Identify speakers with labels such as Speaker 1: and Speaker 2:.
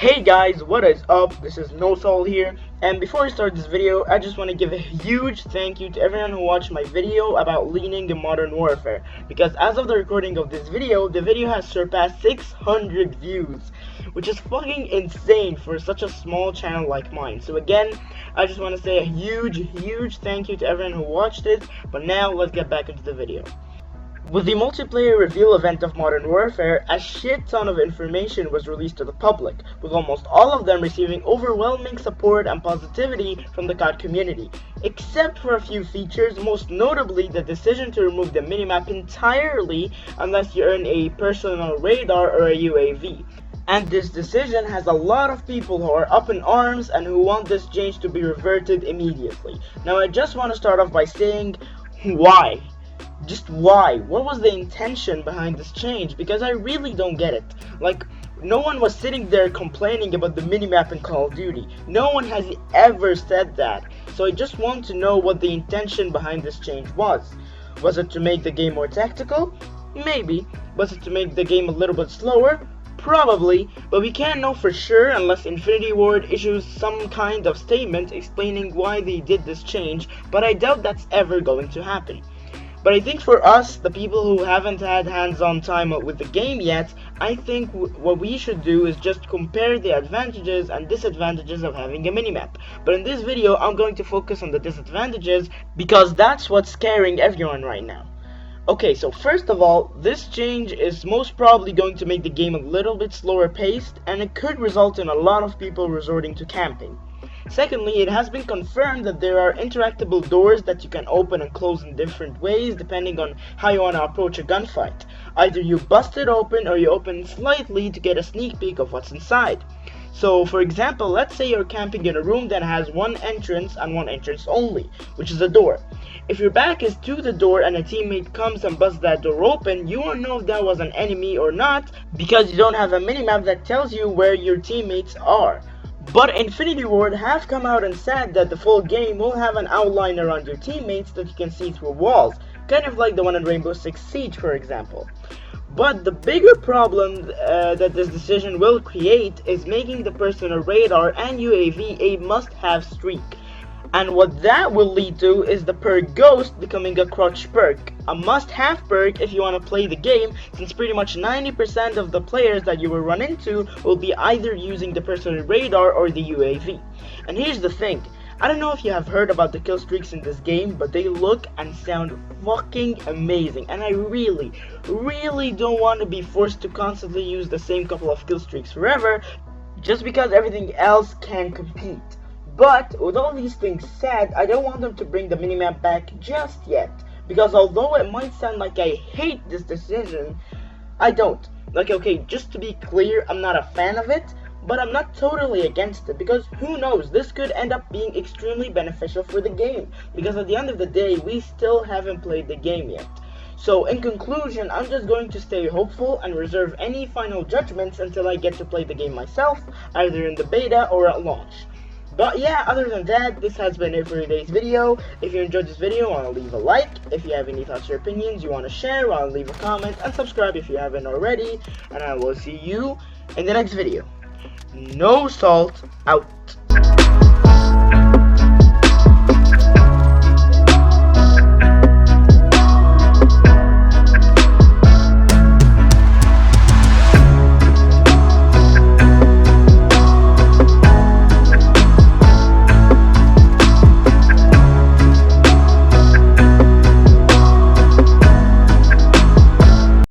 Speaker 1: Hey guys, what is up? This is No Soul here, and before I start this video, I just want to give a huge thank you to everyone who watched my video about leaning in Modern Warfare, because as of the recording of this video, the video has surpassed 600 views, which is fucking insane for such a small channel like mine. So again, I just want to say a huge thank you to everyone who watched it, but now let's get back into the video. With the multiplayer reveal event of Modern Warfare, a shit ton of information was released to the public, with almost all of them receiving overwhelming support and positivity from the COD community, except for a few features, most notably the decision to remove the minimap entirely unless you earn a personal radar or a UAV. And this decision has a lot of people who are up in arms and who want this change to be reverted immediately. Now I just want to start off by saying, why? Just why? What was the intention behind this change? Because I really don't get it. Like, no one was sitting there complaining about the minimap in Call of Duty. No one has ever said that. So I just want to know what the intention behind this change was. Was it to make the game more tactical? Maybe. Was it to make the game a little bit slower? Probably, but we can't know for sure unless Infinity Ward issues some kind of statement explaining why they did this change, but I doubt that's ever going to happen. But I think for us, the people who haven't had hands-on time with the game yet, I think what we should do is just compare the advantages and disadvantages of having a minimap. But in this video, I'm going to focus on the disadvantages because that's what's scaring everyone right now. Okay, so first of all, this change is most probably going to make the game a little bit slower paced, and it could result in a lot of people resorting to camping. Secondly, it has been confirmed that there are interactable doors that you can open and close in different ways depending on how you want to approach a gunfight. Either you bust it open or you open it slightly to get a sneak peek of what's inside. So for example, let's say you're camping in a room that has one entrance and one entrance only, which is a door. If your back is to the door and a teammate comes and busts that door open, you won't know if that was an enemy or not because you don't have a minimap that tells you where your teammates are. But Infinity Ward have come out and said that the full game will have an outline around your teammates that you can see through walls, kind of like the one in Rainbow Six Siege for example. But the bigger problem that this decision will create is making the personal radar and UAV a must-have streak. And what that will lead to is the perk Ghost becoming a crutch perk, a must-have perk if you want to play the game, since pretty much 90% of the players that you will run into will be either using the personal radar or the UAV. And here's the thing, I don't know if you have heard about the kill streaks in this game, but they look and sound fucking amazing, and I really don't want to be forced to constantly use the same couple of kill streaks forever, just because everything else can compete. But with all these things said, I don't want them to bring the minimap back just yet, because although it might sound like I hate this decision, I don't. Like, okay, just to be clear, I'm not a fan of it, but I'm not totally against it, because who knows, this could end up being extremely beneficial for the game, because at the end of the day, we still haven't played the game yet. So in conclusion, I'm just going to stay hopeful and reserve any final judgments until I get to play the game myself, either in the beta or at launch. But yeah, other than that, this has been it for today's video. If you enjoyed this video, want to leave a like. If you have any thoughts or opinions you want to share, want to leave a comment, and subscribe if you haven't already. And I will see you in the next video. No Salt out.